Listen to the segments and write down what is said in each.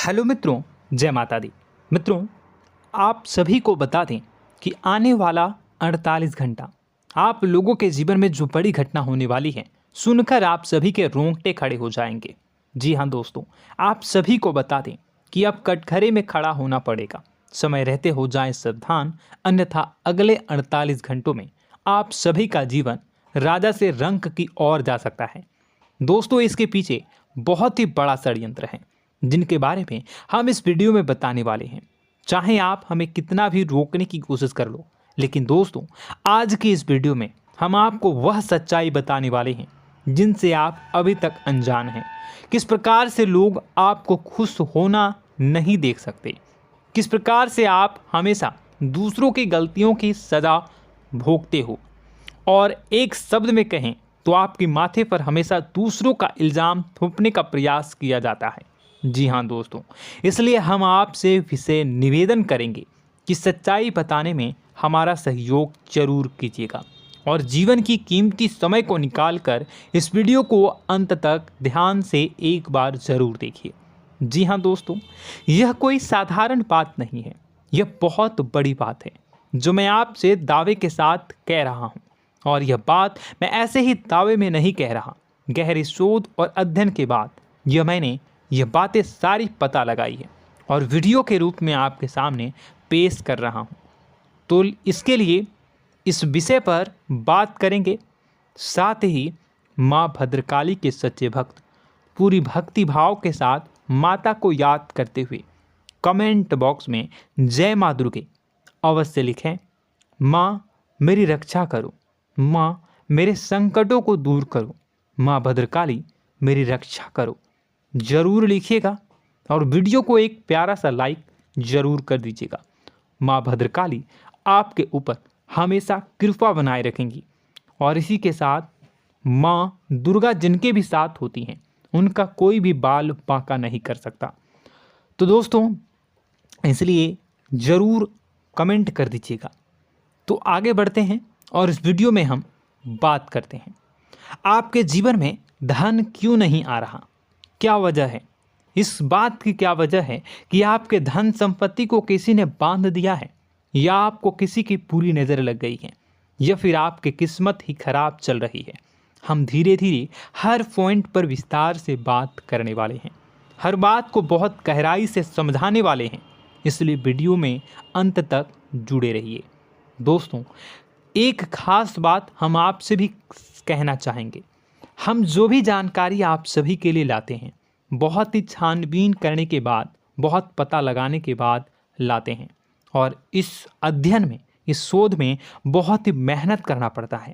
Hello मित्रों, जय माता दी। मित्रों, आप सभी को बता दें कि आने वाला 48 घंटा आप लोगों के जीवन में जो बड़ी घटना होने वाली है, सुनकर आप सभी के रोंगटे खड़े हो जाएंगे। जी हाँ दोस्तों, आप सभी को बता दें कि अब कटघरे में खड़ा होना पड़ेगा। समय रहते हो जाएं सावधान, अन्यथा अगले 48 घंटों में आप सभी का जीवन राजा से रंक की ओर जा सकता है। दोस्तों, इसके पीछे बहुत ही बड़ा षड्यंत्र है जिनके बारे में हम इस वीडियो में बताने वाले हैं। चाहे आप हमें कितना भी रोकने की कोशिश कर लो, लेकिन दोस्तों आज की इस वीडियो में हम आपको वह सच्चाई बताने वाले हैं जिनसे आप अभी तक अनजान हैं। किस प्रकार से लोग आपको खुश होना नहीं देख सकते, किस प्रकार से आप हमेशा दूसरों की गलतियों की सज़ा भोगते हो, और एक शब्द में कहें तो आपके माथे पर हमेशा दूसरों का इल्ज़ाम थोपने का प्रयास किया जाता है। जी हाँ दोस्तों, इसलिए हम आपसे विशेष निवेदन करेंगे कि सच्चाई बताने में हमारा सहयोग जरूर कीजिएगा और जीवन की कीमती समय को निकालकर इस वीडियो को अंत तक ध्यान से एक बार ज़रूर देखिए। जी हाँ दोस्तों, यह कोई साधारण बात नहीं है, यह बहुत बड़ी बात है जो मैं आपसे दावे के साथ कह रहा हूँ। और यह बात मैं ऐसे ही दावे में नहीं कह रहा, गहरी शोध और अध्ययन के बाद मैंने यह बातें सारी पता लगाई है और वीडियो के रूप में आपके सामने पेश कर रहा हूँ। तो इसके लिए इस विषय पर बात करेंगे। साथ ही माँ भद्रकाली के सच्चे भक्त पूरी भक्ति भाव के साथ माता को याद करते हुए कमेंट बॉक्स में जय माँ दुर्गे अवश्य लिखें। माँ मेरी रक्षा करो, माँ मेरे संकटों को दूर करो, माँ भद्रकाली मेरी रक्षा करो, ज़रूर लिखिएगा और वीडियो को एक प्यारा सा लाइक ज़रूर कर दीजिएगा। माँ भद्रकाली आपके ऊपर हमेशा कृपा बनाए रखेंगी और इसी के साथ माँ दुर्गा जिनके भी साथ होती हैं उनका कोई भी बाल बांका नहीं कर सकता। तो दोस्तों, इसलिए ज़रूर कमेंट कर दीजिएगा। तो आगे बढ़ते हैं और इस वीडियो में हम बात करते हैं, आपके जीवन में धन क्यों नहीं आ रहा, क्या वजह है। इस बात की क्या वजह है कि आपके धन संपत्ति को किसी ने बांध दिया है, या आपको किसी की पूरी नज़र लग गई है, या फिर आपकी किस्मत ही खराब चल रही है। हम धीरे धीरे हर पॉइंट पर विस्तार से बात करने वाले हैं, हर बात को बहुत गहराई से समझाने वाले हैं, इसलिए वीडियो में अंत तक जुड़े रहिए। दोस्तों, एक खास बात हम आपसे भी कहना चाहेंगे, हम जो भी जानकारी आप सभी के लिए लाते हैं बहुत ही छानबीन करने के बाद, बहुत पता लगाने के बाद लाते हैं, और इस अध्ययन में, इस शोध में बहुत ही मेहनत करना पड़ता है।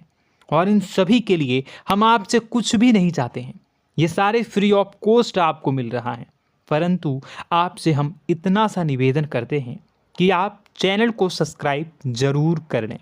और इन सभी के लिए हम आपसे कुछ भी नहीं चाहते हैं, ये सारे फ्री ऑफ कॉस्ट आपको मिल रहा है। परंतु आपसे हम इतना सा निवेदन करते हैं कि आप चैनल को सब्सक्राइब ज़रूर कर लें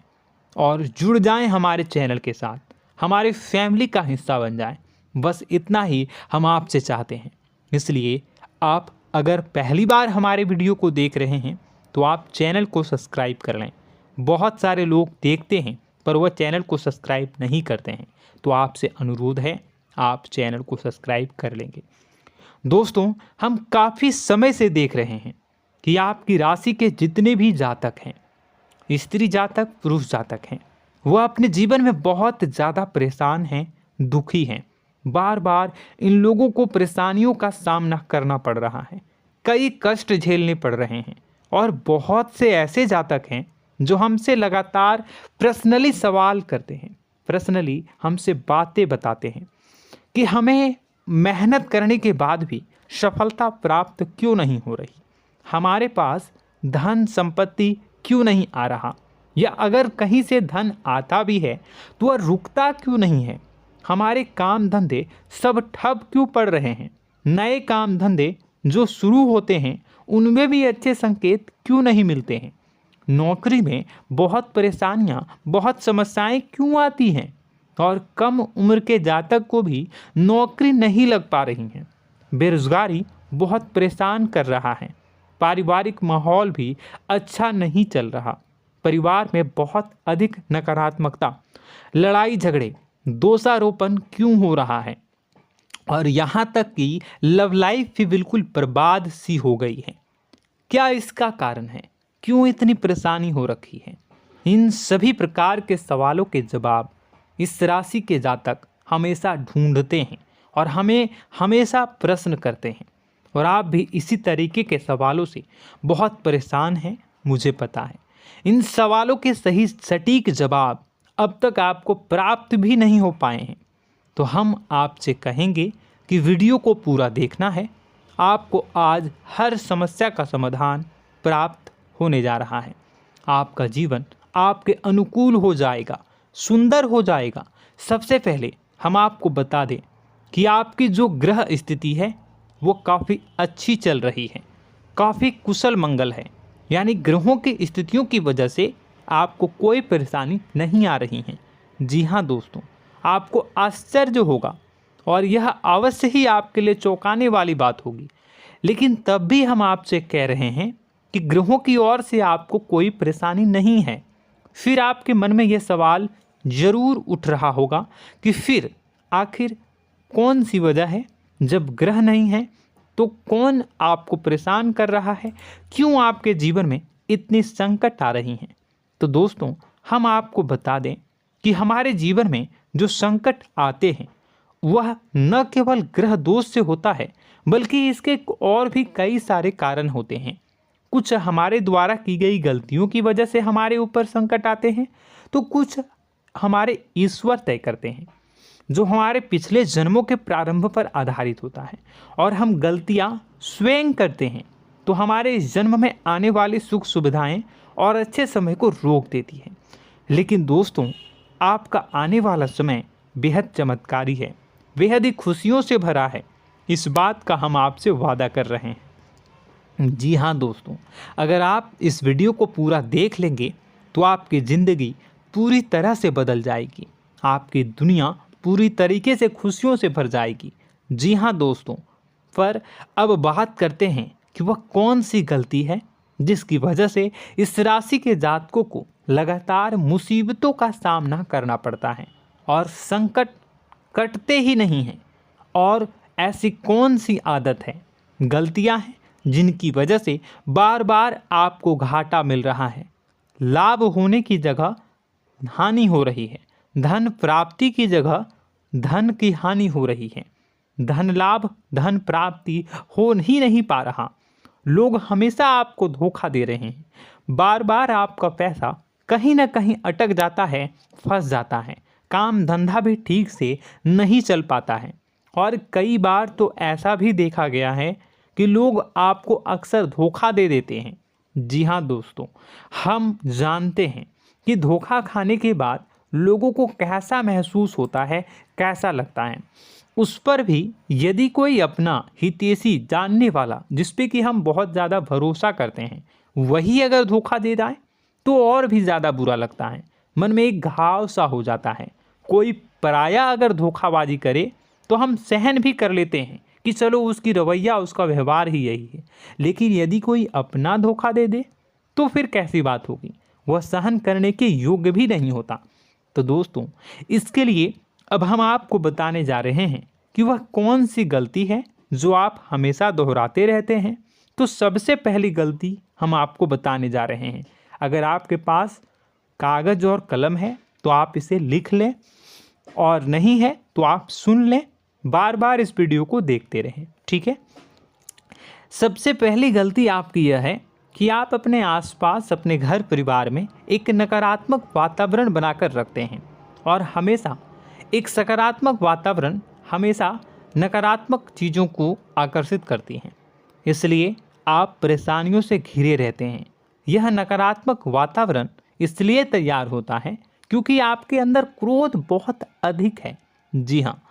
और जुड़ जाएं हमारे चैनल के साथ, हमारे फैमिली का हिस्सा बन जाएं। बस इतना ही हम आपसे चाहते हैं। इसलिए आप अगर पहली बार हमारे वीडियो को देख रहे हैं तो आप चैनल को सब्सक्राइब कर लें। बहुत सारे लोग देखते हैं पर वह चैनल को सब्सक्राइब नहीं करते हैं, तो आपसे अनुरोध है आप चैनल को सब्सक्राइब कर लेंगे। दोस्तों, हम काफ़ी समय से देख रहे हैं कि आपकी राशि के जितने भी जातक हैं, स्त्री जातक पुरुष जातक हैं, वह अपने जीवन में बहुत ज़्यादा परेशान हैं, दुखी हैं। बार बार इन लोगों को परेशानियों का सामना करना पड़ रहा है, कई कष्ट झेलने पड़ रहे हैं। और बहुत से ऐसे जातक हैं जो हमसे लगातार पर्सनली सवाल करते हैं, पर्सनली हमसे बातें बताते हैं कि हमें मेहनत करने के बाद भी सफलता प्राप्त क्यों नहीं हो रही, हमारे पास धन संपत्ति क्यों नहीं आ रहा, या अगर कहीं से धन आता भी है तो वह रुकता क्यों नहीं है, हमारे काम धंधे सब ठप क्यों पड़ रहे हैं, नए काम धंधे जो शुरू होते हैं उनमें भी अच्छे संकेत क्यों नहीं मिलते हैं, नौकरी में बहुत परेशानियां, बहुत समस्याएं क्यों आती हैं, और कम उम्र के जातक को भी नौकरी नहीं लग पा रही हैं, बेरोजगारी बहुत परेशान कर रहा है, पारिवारिक माहौल भी अच्छा नहीं चल रहा, परिवार में बहुत अधिक नकारात्मकता, लड़ाई झगड़े, दोषारोपण क्यों हो रहा है, और यहाँ तक कि लव लाइफ भी बिल्कुल बर्बाद सी हो गई है। क्या इसका कारण है? क्यों इतनी परेशानी हो रखी है? इन सभी प्रकार के सवालों के जवाब इस राशि के जातक हमेशा ढूंढते हैं और हमें हमेशा प्रश्न करते हैं। और आप भी इसी तरीके के सवालों से बहुत परेशान हैं, मुझे पता है। इन सवालों के सही सटीक जवाब अब तक आपको प्राप्त भी नहीं हो पाए हैं। तो हम आपसे कहेंगे कि वीडियो को पूरा देखना है। आपको आज हर समस्या का समाधान प्राप्त होने जा रहा है। आपका जीवन आपके अनुकूल हो जाएगा, सुंदर हो जाएगा। सबसे पहले हम आपको बता दें कि आपकी जो ग्रह स्थिति है वो काफ़ी अच्छी चल रही है, काफ़ी कुशल मंगल है। यानी ग्रहों की स्थितियों की वजह से आपको कोई परेशानी नहीं आ रही है। जी हाँ दोस्तों, आपको आश्चर्य होगा और यह अवश्य ही आपके लिए चौंकाने वाली बात होगी। लेकिन तब भी हम आपसे कह रहे हैं कि ग्रहों की ओर से आपको कोई परेशानी नहीं है। फिर आपके मन में यह सवाल जरूर उठ रहा होगा कि फिर आखिर कौन सी वजह है? जब ग्रह नहीं है तो कौन आपको परेशान कर रहा है? क्यों आपके जीवन में इतनी संकट आ रही हैं? तो दोस्तों, हम आपको बता दें कि हमारे जीवन में जो संकट आते हैं वह न केवल ग्रह दोष से होता है, बल्कि इसके और भी कई सारे कारण होते हैं। कुछ हमारे द्वारा की गई गलतियों की वजह से हमारे ऊपर संकट आते हैं, तो कुछ हमारे ईश्वर तय करते हैं, जो हमारे पिछले जन्मों के प्रारंभ पर आधारित होता है। और हम गलतियां स्वयं करते हैं तो हमारे इस जन्म में आने वाली सुख सुविधाएं और अच्छे समय को रोक देती है। लेकिन दोस्तों, आपका आने वाला समय बेहद चमत्कारी है, बेहद ही खुशियों से भरा है। इस बात का हम आपसे वादा कर रहे हैं। जी हाँ दोस्तों, अगर आप इस वीडियो को पूरा देख लेंगे तो आपकी ज़िंदगी पूरी तरह से बदल जाएगी, आपकी दुनिया पूरी तरीके से खुशियों से भर जाएगी। जी हाँ दोस्तों, पर अब बात करते हैं कि वह कौन सी गलती है जिसकी वजह से इस राशि के जातकों को लगातार मुसीबतों का सामना करना पड़ता है और संकट कटते ही नहीं हैं। और ऐसी कौन सी आदत है, गलतियां हैं जिनकी वजह से बार बार आपको घाटा मिल रहा है, लाभ होने की जगह हानि हो रही है, धन प्राप्ति की जगह धन की हानि हो रही है, धन लाभ धन प्राप्ति हो ही नहीं पा रहा, लोग हमेशा आपको धोखा दे रहे हैं, बार बार आपका पैसा कहीं ना कहीं अटक जाता है, फंस जाता है, काम धंधा भी ठीक से नहीं चल पाता है। और कई बार तो ऐसा भी देखा गया है कि लोग आपको अक्सर धोखा दे देते हैं। जी हाँ दोस्तों, हम जानते हैं कि धोखा खाने के बाद लोगों को कैसा महसूस होता है, कैसा लगता है। उस पर भी यदि कोई अपना हितैषी जानने वाला, जिस पे कि हम बहुत ज़्यादा भरोसा करते हैं, वही अगर धोखा दे जाए तो और भी ज़्यादा बुरा लगता है, मन में एक घाव सा हो जाता है। कोई पराया अगर धोखाबाजी करे तो हम सहन भी कर लेते हैं कि चलो उसकी रवैया, उसका व्यवहार ही यही है। लेकिन यदि कोई अपना धोखा दे दे तो फिर कैसी बात होगी, वह सहन करने के योग्य भी नहीं होता। तो दोस्तों, इसके लिए अब हम आपको बताने जा रहे हैं कि वह कौन सी गलती है जो आप हमेशा दोहराते रहते हैं। तो सबसे पहली गलती हम आपको बताने जा रहे हैं। अगर आपके पास कागज़ और कलम है तो आप इसे लिख लें, और नहीं है तो आप सुन लें, बार बार इस वीडियो को देखते रहें, ठीक है। सबसे पहली गलती आपकी यह है कि आप अपने आसपास, अपने घर परिवार में एक नकारात्मक वातावरण बनाकर रखते हैं। और हमेशा एक सकारात्मक वातावरण हमेशा नकारात्मक चीज़ों को आकर्षित करती हैं, इसलिए आप परेशानियों से घिरे रहते हैं। यह नकारात्मक वातावरण इसलिए तैयार होता है क्योंकि आपके अंदर क्रोध बहुत अधिक है। जी हाँ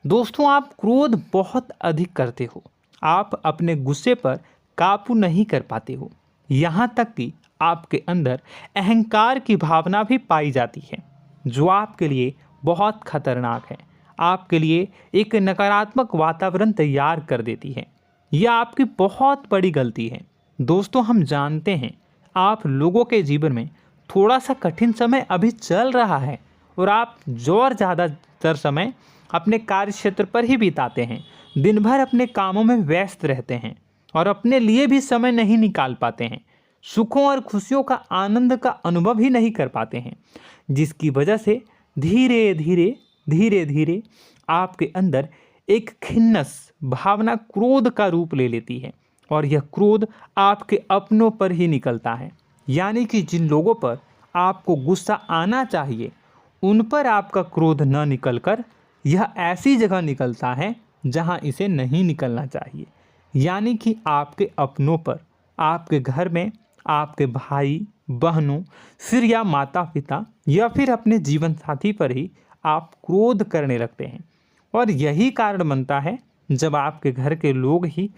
दोस्तों, आप क्रोध बहुत अधिक करते हो, आप अपने गुस्से पर काबू नहीं कर पाते हो, यहाँ तक कि आपके अंदर अहंकार की भावना भी पाई जाती है, जो आपके लिए बहुत खतरनाक है, आपके लिए एक नकारात्मक वातावरण तैयार कर देती है। यह आपकी बहुत बड़ी गलती है। दोस्तों, हम जानते हैं आप लोगों के जीवन में थोड़ा सा कठिन समय अभी चल रहा है और आप और ज़्यादा अधिकतर समय अपने कार्य क्षेत्र पर ही बिताते हैं, दिन भर अपने कामों में व्यस्त रहते हैं और अपने लिए भी समय नहीं निकाल पाते हैं, सुखों और खुशियों का आनंद का अनुभव ही नहीं कर पाते हैं, जिसकी वजह से धीरे धीरे आपके अंदर एक खिन्नस भावना क्रोध का रूप ले लेती है और यह क्रोध आपके अपनों पर ही निकलता है। यानी कि जिन लोगों पर आपको गुस्सा आना चाहिए उन पर आपका क्रोध न निकलकर यह ऐसी जगह निकलता है जहां इसे नहीं निकलना चाहिए। यानी कि आपके अपनों पर, आपके घर में आपके भाई बहनों, फिर या माता पिता या फिर अपने जीवन साथी पर ही आप क्रोध करने लगते हैं। और यही कारण बनता है जब आपके घर के लोग ही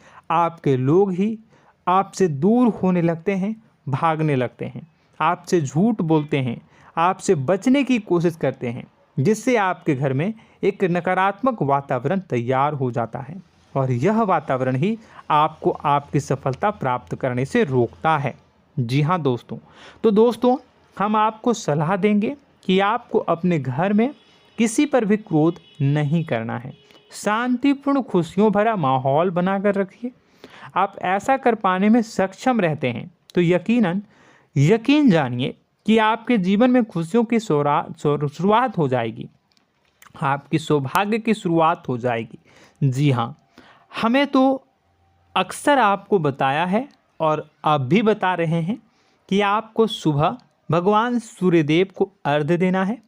आपसे दूर होने लगते हैं, भागने लगते हैं, आपसे झूठ बोलते हैं, आपसे बचने की कोशिश करते हैं, जिससे आपके घर में एक नकारात्मक वातावरण तैयार हो जाता है और यह वातावरण ही आपको आपकी सफलता प्राप्त करने से रोकता है। जी हाँ दोस्तों, तो दोस्तों हम आपको सलाह देंगे कि आपको अपने घर में किसी पर भी क्रोध नहीं करना है। शांतिपूर्ण खुशियों भरा माहौल बनाकर रखिए। आप ऐसा कर पाने में सक्षम रहते हैं तो यकीन जानिए कि आपके जीवन में खुशियों की शुरुआत हो जाएगी, आपकी सौभाग्य की शुरुआत हो जाएगी। जी हाँ, हमें तो अक्सर आपको बताया है और अब भी बता रहे हैं कि आपको सुबह भगवान सूर्यदेव को अर्घ्य देना है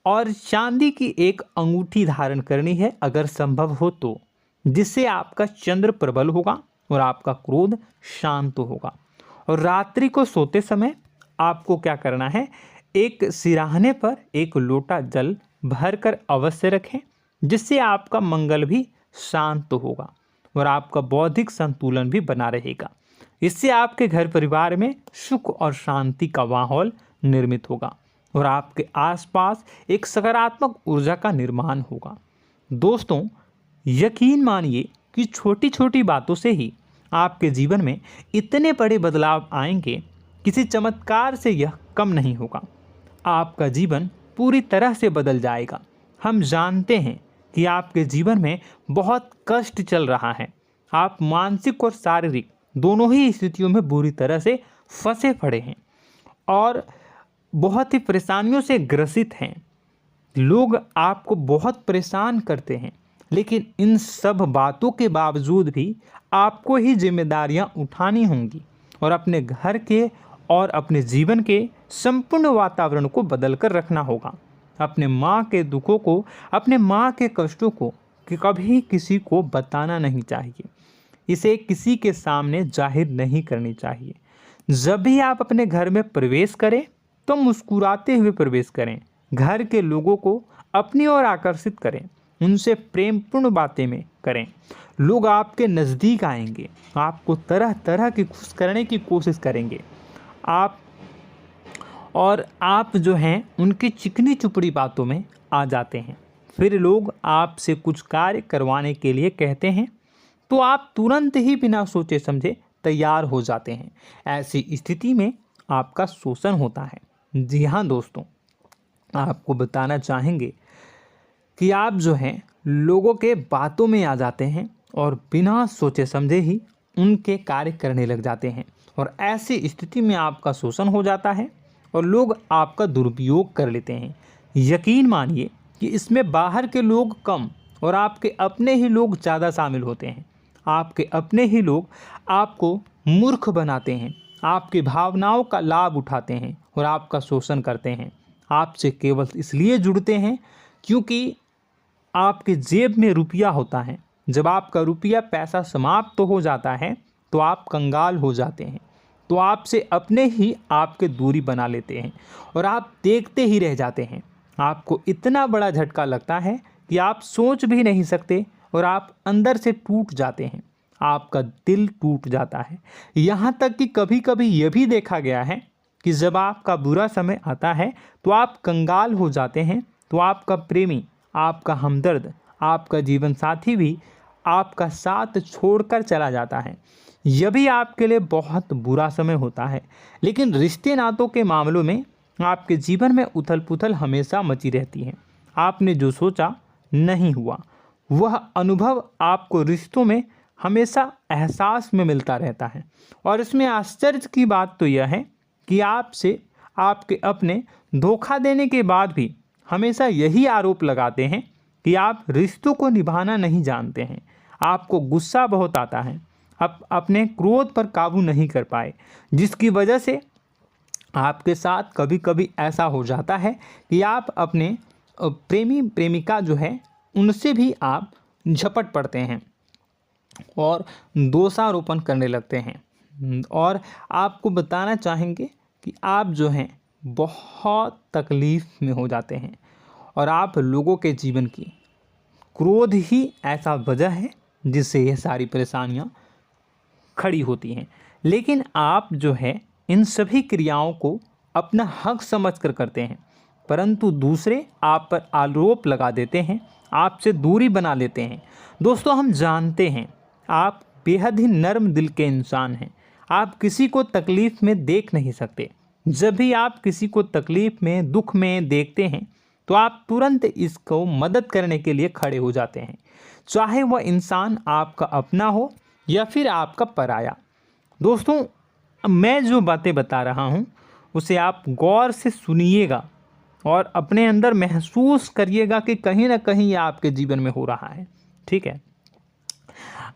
और चांदी की एक अंगूठी धारण करनी है अगर संभव हो तो, जिससे आपका चंद्र प्रबल होगा और आपका क्रोध शांत होगा। और रात्रि को सोते समय आपको क्या करना है, एक सिराहने पर एक लोटा जल भरकर अवश्य रखें, जिससे आपका मंगल भी शांत होगा और आपका बौद्धिक संतुलन भी बना रहेगा। इससे आपके घर परिवार में सुख और शांति का माहौल निर्मित होगा और आपके आसपास एक सकारात्मक ऊर्जा का निर्माण होगा। दोस्तों यकीन मानिए कि छोटी छोटी बातों से ही आपके जीवन में इतने बड़े बदलाव आएंगे, किसी चमत्कार से यह कम नहीं होगा। आपका जीवन पूरी तरह से बदल जाएगा। हम जानते हैं कि आपके जीवन में बहुत कष्ट चल रहा है, आप मानसिक और शारीरिक दोनों ही स्थितियों में बुरी तरह से फंसे पड़े हैं और बहुत ही परेशानियों से ग्रसित हैं। लोग आपको बहुत परेशान करते हैं, लेकिन इन सब बातों के बावजूद भी आपको ही जिम्मेदारियां उठानी होंगी और अपने घर के और अपने जीवन के संपूर्ण वातावरण को बदल कर रखना होगा। अपने माँ के दुखों को, अपने माँ के कष्टों को कभी किसी को बताना नहीं चाहिए, इसे किसी के सामने जाहिर नहीं करनी चाहिए। जब भी आप अपने घर में प्रवेश करें तो मुस्कुराते हुए प्रवेश करें, घर के लोगों को अपनी ओर आकर्षित करें, उनसे प्रेमपूर्ण बातें में करें। लोग आपके नज़दीक आएंगे, आपको तरह तरह की खुश करने की कोशिश करेंगे। आप जो हैं उनकी चिकनी चुपड़ी बातों में आ जाते हैं। फिर लोग आपसे कुछ कार्य करवाने के लिए कहते हैं तो आप तुरंत ही बिना सोचे समझे तैयार हो जाते हैं। ऐसी स्थिति में आपका शोषण होता है। जी हाँ दोस्तों, आपको बताना चाहेंगे कि आप जो हैं लोगों के बातों में आ जाते हैं और बिना सोचे समझे ही उनके कार्य करने लग जाते हैं और ऐसी स्थिति में आपका शोषण हो जाता है और लोग आपका दुरुपयोग कर लेते हैं। यकीन मानिए कि इसमें बाहर के लोग कम और आपके अपने ही लोग ज़्यादा शामिल होते हैं। आपके अपने ही लोग आपको मूर्ख बनाते हैं, आपकी भावनाओं का लाभ उठाते हैं और आपका शोषण करते हैं। आपसे केवल इसलिए जुड़ते हैं क्योंकि आपके जेब में रुपया होता है। जब आपका रुपया पैसा समाप्त हो जाता है तो आप कंगाल हो जाते हैं, तो आपसे अपने ही आपके दूरी बना लेते हैं और आप देखते ही रह जाते हैं। आपको इतना बड़ा झटका लगता है कि आप सोच भी नहीं सकते और आप अंदर से टूट जाते हैं, आपका दिल टूट जाता है। यहाँ तक कि कभी कभी यह भी देखा गया है कि जब आपका बुरा समय आता है तो आप कंगाल हो जाते हैं, तो आपका प्रेमी, आपका हमदर्द, आपका जीवन साथी भी आपका साथ छोड़कर चला जाता है। यह भी आपके लिए बहुत बुरा समय होता है। लेकिन रिश्ते नातों के मामलों में आपके जीवन में उथल पुथल हमेशा मची रहती है। आपने जो सोचा नहीं हुआ। वह अनुभव आपको रिश्तों में हमेशा एहसास में मिलता रहता है। और इसमें आश्चर्य की बात तो यह है कि आपसे आपके अपने धोखा देने के बाद भी हमेशा यही आरोप लगाते हैं कि आप रिश्तों को निभाना नहीं जानते हैं। आपको गुस्सा बहुत आता है, अपने क्रोध पर काबू नहीं कर पाए, जिसकी वजह से आपके साथ कभी कभी ऐसा हो जाता है कि आप अपने प्रेमी प्रेमिका जो है उनसे भी आप झपट पड़ते हैं और दोषारोपण करने लगते हैं। और आपको बताना चाहेंगे कि आप जो हैं बहुत तकलीफ़ में हो जाते हैं और आप लोगों के जीवन की क्रोध ही ऐसा वजह है जिससे ये सारी परेशानियां खड़ी होती हैं। लेकिन आप जो है इन सभी क्रियाओं को अपना हक समझकर करते हैं, परंतु दूसरे आप पर आरोप लगा देते हैं, आपसे दूरी बना लेते हैं। दोस्तों, हम जानते हैं आप बेहद ही नर्म दिल के इंसान हैं। आप किसी को तकलीफ़ में देख नहीं सकते। जब भी आप किसी को तकलीफ़ में, दुख में देखते हैं तो आप तुरंत इसको मदद करने के लिए खड़े हो जाते हैं, चाहे वह इंसान आपका अपना हो या फिर आपका पराया। दोस्तों, मैं जो बातें बता रहा हूँ उसे आप गौर से सुनिएगा और अपने अंदर महसूस करिएगा कि कहीं ना कहीं ये आपके जीवन में हो रहा है। ठीक है,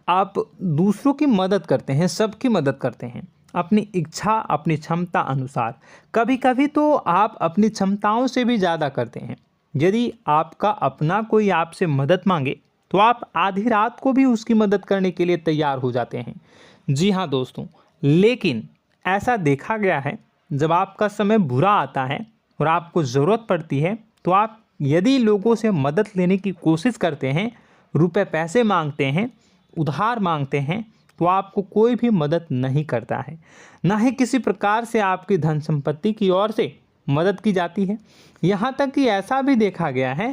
आप दूसरों की मदद करते हैं, सबकी मदद करते हैं अपनी इच्छा, अपनी क्षमता अनुसार। कभी कभी तो आप अपनी क्षमताओं से भी ज़्यादा करते हैं। यदि आपका अपना कोई आपसे मदद मांगे तो आप आधी रात को भी उसकी मदद करने के लिए तैयार हो जाते हैं। जी हाँ दोस्तों, लेकिन ऐसा देखा गया है जब आपका समय बुरा आता है और आपको ज़रूरत पड़ती है तो आप यदि लोगों से मदद लेने की कोशिश करते हैं, रुपए पैसे मांगते हैं, उधार मांगते हैं, तो आपको कोई भी मदद नहीं करता है। ना ही किसी प्रकार से आपकी धन संपत्ति की ओर से मदद की जाती है। यहाँ तक कि ऐसा भी देखा गया है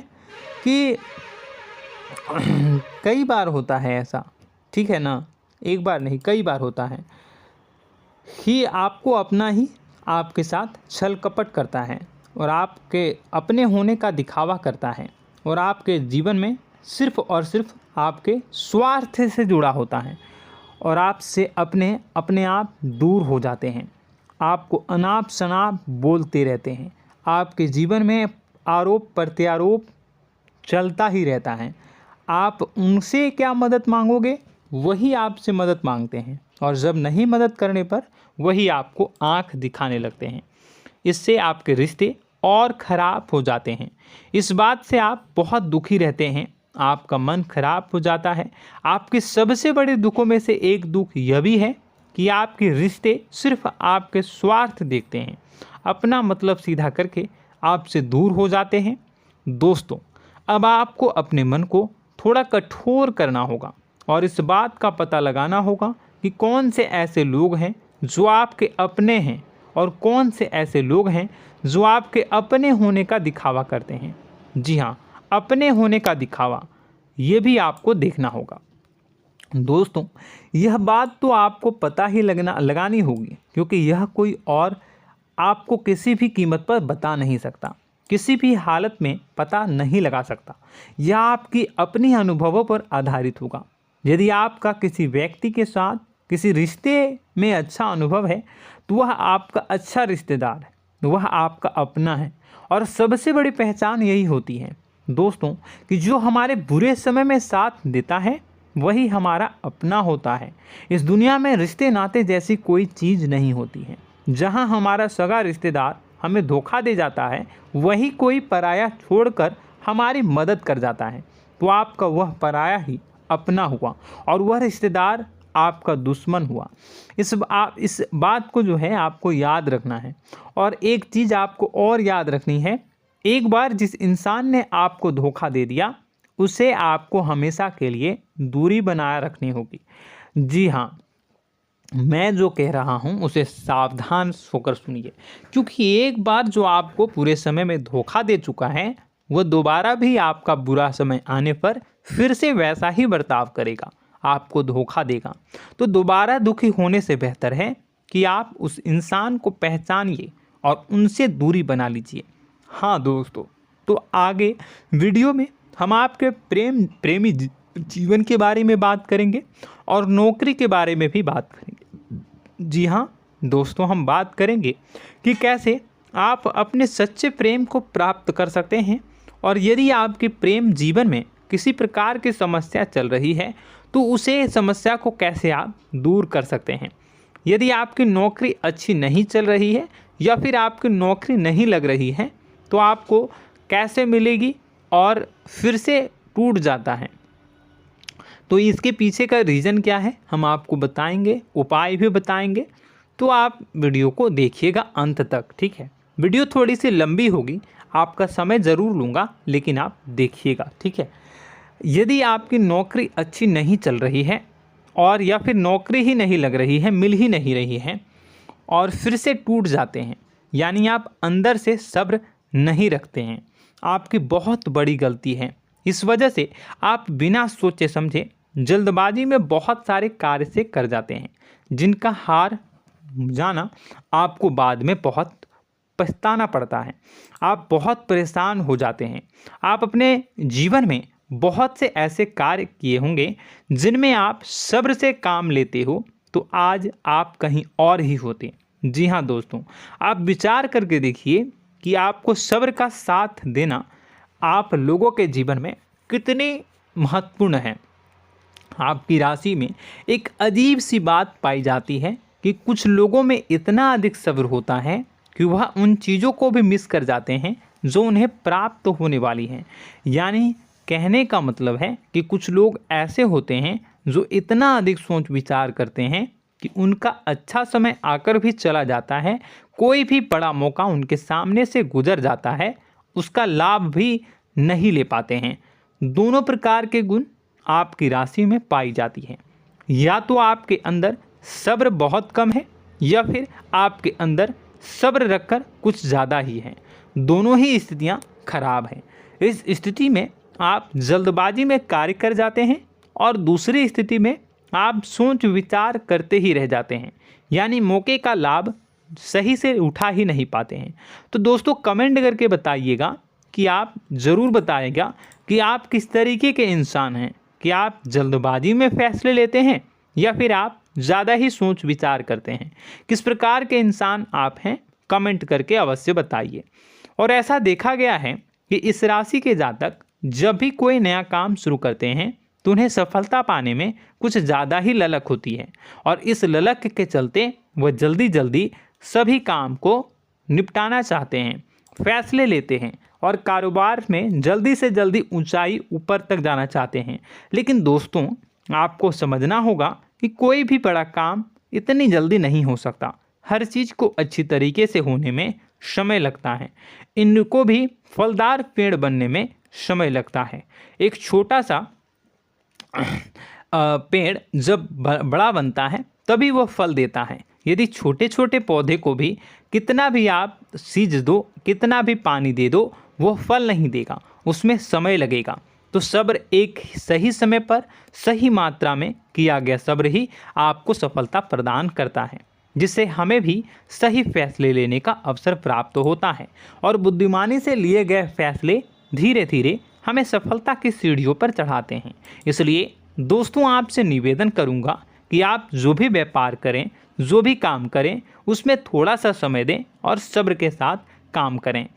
कि कई बार होता है ऐसा, ठीक है ना, एक बार नहीं कई बार होता है कि आपको अपना ही आपके साथ छल कपट करता है और आपके अपने होने का दिखावा करता है और आपके जीवन में सिर्फ और सिर्फ आपके स्वार्थ से जुड़ा होता है और आपसे अपने आप दूर हो जाते हैं। आपको अनाप शनाप बोलते रहते हैं। आपके जीवन में आरोप प्रत्यारोप चलता ही रहता है। आप उनसे क्या मदद मांगोगे, वही आपसे मदद मांगते हैं और जब नहीं मदद करने पर वही आपको आंख दिखाने लगते हैं। इससे आपके रिश्ते और ख़राब हो जाते हैं। इस बात से आप बहुत दुखी रहते हैं, आपका मन खराब हो जाता है। आपके सबसे बड़े दुखों में से एक दुख यह भी है कि आपके रिश्ते सिर्फ आपके स्वार्थ देखते हैं, अपना मतलब सीधा करके आपसे दूर हो जाते हैं। दोस्तों, अब आपको अपने मन को थोड़ा कठोर करना होगा और इस बात का पता लगाना होगा कि कौन से ऐसे लोग हैं जो आपके अपने हैं और कौन से ऐसे लोग हैं जो आपके अपने होने का दिखावा करते हैं। जी हाँ, अपने होने का दिखावा, ये भी आपको देखना होगा। दोस्तों, यह बात तो आपको पता ही लगानी होगी, क्योंकि यह कोई और आपको किसी भी कीमत पर बता नहीं सकता, किसी भी हालत में पता नहीं लगा सकता। यह आपकी अपनी अनुभवों पर आधारित होगा। यदि आपका किसी व्यक्ति के साथ किसी रिश्ते में अच्छा अनुभव है तो वह आपका अच्छा रिश्तेदार है, वह आपका अपना है। और सबसे बड़ी पहचान यही होती है दोस्तों कि जो हमारे बुरे समय में साथ देता है वही हमारा अपना होता है। इस दुनिया में रिश्ते नाते जैसी कोई चीज़ नहीं होती है। जहां हमारा सगा रिश्तेदार हमें धोखा दे जाता है, वही कोई पराया छोड़कर हमारी मदद कर जाता है, तो आपका वह पराया ही अपना हुआ और वह रिश्तेदार आपका दुश्मन हुआ। इस बात को जो है आपको याद रखना है। और एक चीज़ आपको और याद रखनी है, एक बार जिस इंसान ने आपको धोखा दे दिया उसे आपको हमेशा के लिए दूरी बनाए रखनी होगी। जी हाँ, मैं जो कह रहा हूँ उसे सावधान होकर सुनिए, क्योंकि एक बार जो आपको पूरे समय में धोखा दे चुका है वह दोबारा भी आपका बुरा समय आने पर फिर से वैसा ही बर्ताव करेगा, आपको धोखा देगा। तो दोबारा दुखी होने से बेहतर है कि आप उस इंसान को पहचानिए और उनसे दूरी बना लीजिए। हाँ दोस्तों, तो आगे वीडियो में हम आपके प्रेमी जीवन के बारे में बात करेंगे और नौकरी के बारे में भी बात करेंगे। जी हाँ दोस्तों, हम बात करेंगे कि कैसे आप अपने सच्चे प्रेम को प्राप्त कर सकते हैं, और यदि आपके प्रेम जीवन में किसी प्रकार की समस्या चल रही है तो उसे समस्या को कैसे आप दूर कर सकते हैं। यदि आपकी नौकरी अच्छी नहीं चल रही है या फिर आपकी नौकरी नहीं लग रही है तो आपको कैसे मिलेगी और फिर से टूट जाता है, तो इसके पीछे का रीज़न क्या है हम आपको बताएंगे, उपाय भी बताएंगे। तो आप वीडियो को देखिएगा अंत तक, ठीक है। वीडियो थोड़ी सी लंबी होगी, आपका समय ज़रूर लूँगा, लेकिन आप देखिएगा, ठीक है। यदि आपकी नौकरी अच्छी नहीं चल रही है और या फिर नौकरी ही नहीं लग रही है, मिल ही नहीं रही है और फिर से टूट जाते हैं, यानी आप अंदर से सब्र नहीं रखते हैं, आपकी बहुत बड़ी गलती है। इस वजह से आप बिना सोचे समझे जल्दबाजी में बहुत सारे कार्य से कर जाते हैं, जिनका हार जाना आपको बाद में बहुत पछताना पड़ता है। आप बहुत परेशान हो जाते हैं। आप अपने जीवन में बहुत से ऐसे कार्य किए होंगे जिनमें आप सब्र से काम लेते हो, तो आज आप कहीं और ही होते। जी हाँ दोस्तों, आप विचार करके देखिए कि आपको सब्र का साथ देना आप लोगों के जीवन में कितनी महत्वपूर्ण है। आपकी राशि में एक अजीब सी बात पाई जाती है कि कुछ लोगों में इतना अधिक सब्र होता है कि वह उन चीज़ों को भी मिस कर जाते हैं जो उन्हें प्राप्त होने वाली हैं। यानी कहने का मतलब है कि कुछ लोग ऐसे होते हैं जो इतना अधिक सोच विचार करते हैं कि उनका अच्छा समय आकर भी चला जाता है, कोई भी बड़ा मौका उनके सामने से गुजर जाता है, उसका लाभ भी नहीं ले पाते हैं। दोनों प्रकार के गुण आपकी राशि में पाई जाती है। या तो आपके अंदर सब्र बहुत कम है या फिर आपके अंदर सब्र रखकर कुछ ज़्यादा ही है। दोनों ही स्थितियाँ खराब हैं। इस स्थिति में आप जल्दबाजी में कार्य कर जाते हैं और दूसरी स्थिति में आप सोच विचार करते ही रह जाते हैं, यानी मौके का लाभ सही से उठा ही नहीं पाते हैं। तो दोस्तों कमेंट करके बताइएगा कि आप ज़रूर बताइएगा कि आप किस तरीके के इंसान हैं, कि आप जल्दबाजी में फैसले लेते हैं या फिर आप ज़्यादा ही सोच विचार करते हैं। किस प्रकार के इंसान आप हैं, कमेंट करके अवश्य बताइए। और ऐसा देखा गया है कि इस राशि के जातक जब भी कोई नया काम शुरू करते हैं तो उन्हें सफलता पाने में कुछ ज़्यादा ही ललक होती है, और इस ललक के चलते वह जल्दी जल्दी सभी काम को निपटाना चाहते हैं, फैसले लेते हैं और कारोबार में जल्दी से जल्दी ऊंचाई ऊपर तक जाना चाहते हैं। लेकिन दोस्तों आपको समझना होगा कि कोई भी बड़ा काम इतनी जल्दी नहीं हो सकता। हर चीज़ को अच्छी तरीके से होने में समय लगता है। इनको भी फलदार पेड़ बनने में समय लगता है। एक छोटा सा पेड़ जब बड़ा बनता है तभी वह फल देता है। यदि छोटे छोटे पौधे को भी कितना भी आप सींच दो, कितना भी पानी दे दो, वो फल नहीं देगा, उसमें समय लगेगा। तो सब्र एक सही समय पर सही मात्रा में किया गया सब्र ही आपको सफलता प्रदान करता है, जिससे हमें भी सही फैसले लेने का अवसर प्राप्त होता है। और बुद्धिमानी से लिए गए फैसले धीरे धीरे हमें सफलता की सीढ़ियों पर चढ़ाते हैं। इसलिए दोस्तों आपसे निवेदन करूंगा कि आप जो भी व्यापार करें, जो भी काम करें, उसमें थोड़ा सा समय दें और सब्र के साथ काम करें।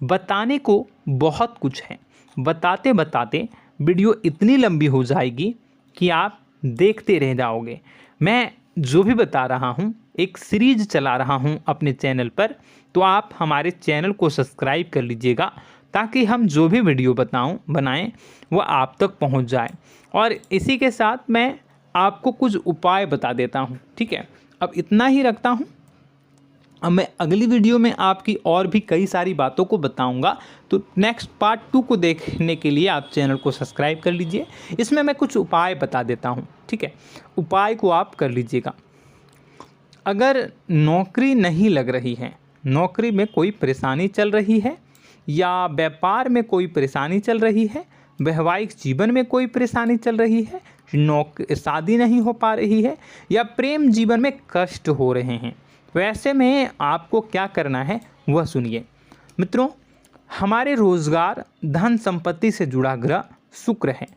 बताने को बहुत कुछ है, बताते बताते वीडियो इतनी लंबी हो जाएगी कि आप देखते रह जाओगे। मैं जो भी बता रहा हूँ एक सीरीज चला रहा हूँ अपने चैनल पर, तो आप हमारे चैनल को सब्सक्राइब कर लीजिएगा ताकि हम जो भी वीडियो बनाएं वो आप तक पहुँच जाए। और इसी के साथ मैं आपको कुछ उपाय बता देता हूँ, ठीक है। अब इतना ही रखता हूँ। अब मैं अगली वीडियो में आपकी और भी कई सारी बातों को बताऊंगा। तो नेक्स्ट पार्ट 2 को देखने के लिए आप चैनल को सब्सक्राइब कर लीजिए। इसमें मैं कुछ उपाय बता देता हूं, ठीक है। उपाय को आप कर लीजिएगा। अगर नौकरी नहीं लग रही है, नौकरी में कोई परेशानी चल रही है, या व्यापार में कोई परेशानी चल रही है, वैवाहिक जीवन में कोई परेशानी चल रही है, शादी नहीं हो पा रही है, या प्रेम जीवन में कष्ट हो रहे हैं, वैसे में आपको क्या करना है वह सुनिए। मित्रों हमारे रोजगार धन संपत्ति से जुड़ा ग्रह शुक्र है,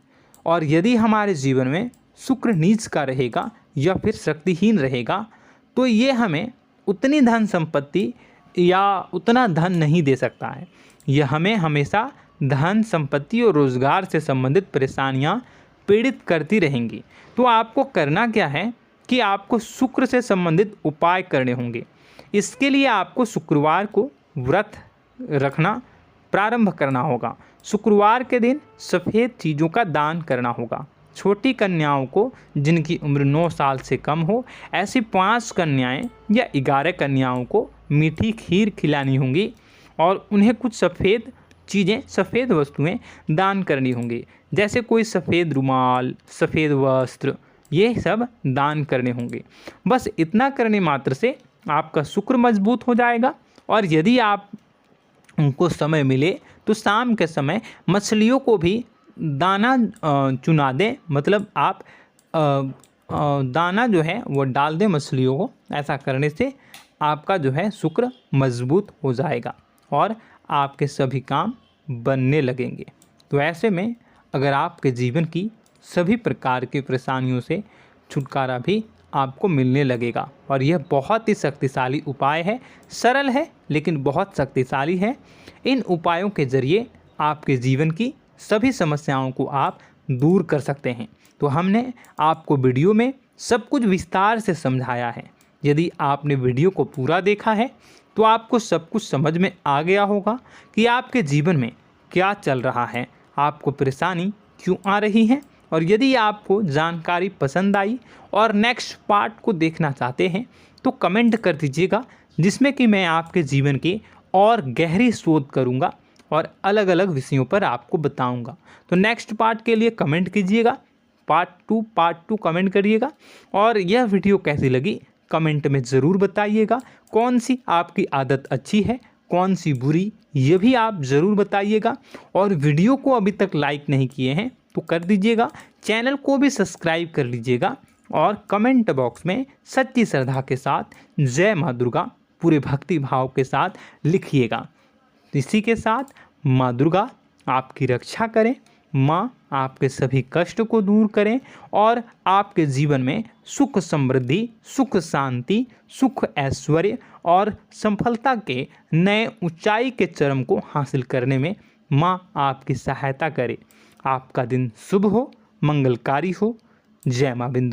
और यदि हमारे जीवन में शुक्र नीच का रहेगा या फिर शक्तिहीन रहेगा तो ये हमें उतनी धन संपत्ति या उतना धन नहीं दे सकता है। यह हमें हमेशा धन संपत्ति और रोजगार से संबंधित परेशानियां पीड़ित करती रहेंगी। तो आपको करना क्या है कि आपको शुक्र से संबंधित उपाय करने होंगे। इसके लिए आपको शुक्रवार को व्रत रखना प्रारंभ करना होगा। शुक्रवार के दिन सफ़ेद चीज़ों का दान करना होगा। छोटी कन्याओं को जिनकी उम्र 9 साल से कम हो, ऐसी 5 कन्याएं या 11 कन्याओं को मीठी खीर खिलानी होंगी और उन्हें कुछ सफ़ेद चीज़ें, सफ़ेद वस्तुएं दान करनी होंगी, जैसे कोई सफ़ेद रुमाल, सफ़ेद वस्त्र, ये सब दान करने होंगे। बस इतना करने मात्र से आपका शुक्र मजबूत हो जाएगा। और यदि आप उनको समय मिले तो शाम के समय मछलियों को भी दाना चुना दें, मतलब आप दाना जो है वो डाल दें मछलियों को। ऐसा करने से आपका जो है शुक्र मजबूत हो जाएगा और आपके सभी काम बनने लगेंगे। तो ऐसे में अगर आपके जीवन की सभी प्रकार की परेशानियों से छुटकारा भी आपको मिलने लगेगा। और यह बहुत ही शक्तिशाली उपाय है, सरल है लेकिन बहुत शक्तिशाली है। इन उपायों के ज़रिए आपके जीवन की सभी समस्याओं को आप दूर कर सकते हैं। तो हमने आपको वीडियो में सब कुछ विस्तार से समझाया है। यदि आपने वीडियो को पूरा देखा है तो आपको सब कुछ समझ में आ गया होगा कि आपके जीवन में क्या चल रहा है, आपको परेशानी क्यों आ रही है। और यदि आपको जानकारी पसंद आई और नेक्स्ट पार्ट को देखना चाहते हैं तो कमेंट कर दीजिएगा, जिसमें कि मैं आपके जीवन की और गहरी शोध करूंगा और अलग अलग विषयों पर आपको बताऊंगा। तो नेक्स्ट पार्ट के लिए कमेंट कीजिएगा, पार्ट टू कमेंट करिएगा। और यह वीडियो कैसी लगी कमेंट में ज़रूर बताइएगा। कौन सी आपकी आदत अच्छी है, कौन सी बुरी, ये भी आप ज़रूर बताइएगा। और वीडियो को अभी तक लाइक नहीं किए हैं तो कर दीजिएगा, चैनल को भी सब्सक्राइब कर लीजिएगा और कमेंट बॉक्स में सच्ची श्रद्धा के साथ जय माँ दुर्गा पूरे भक्ति भाव के साथ लिखिएगा। इसी के साथ माँ दुर्गा आपकी रक्षा करें, माँ आपके सभी कष्ट को दूर करें और आपके जीवन में सुख समृद्धि, सुख शांति, सुख ऐश्वर्य और सफलता के नए ऊंचाई के चरम को हासिल करने में माँ आपकी सहायता करे। आपका दिन शुभ हो, मंगलकारी हो। जय माँ बिंदु।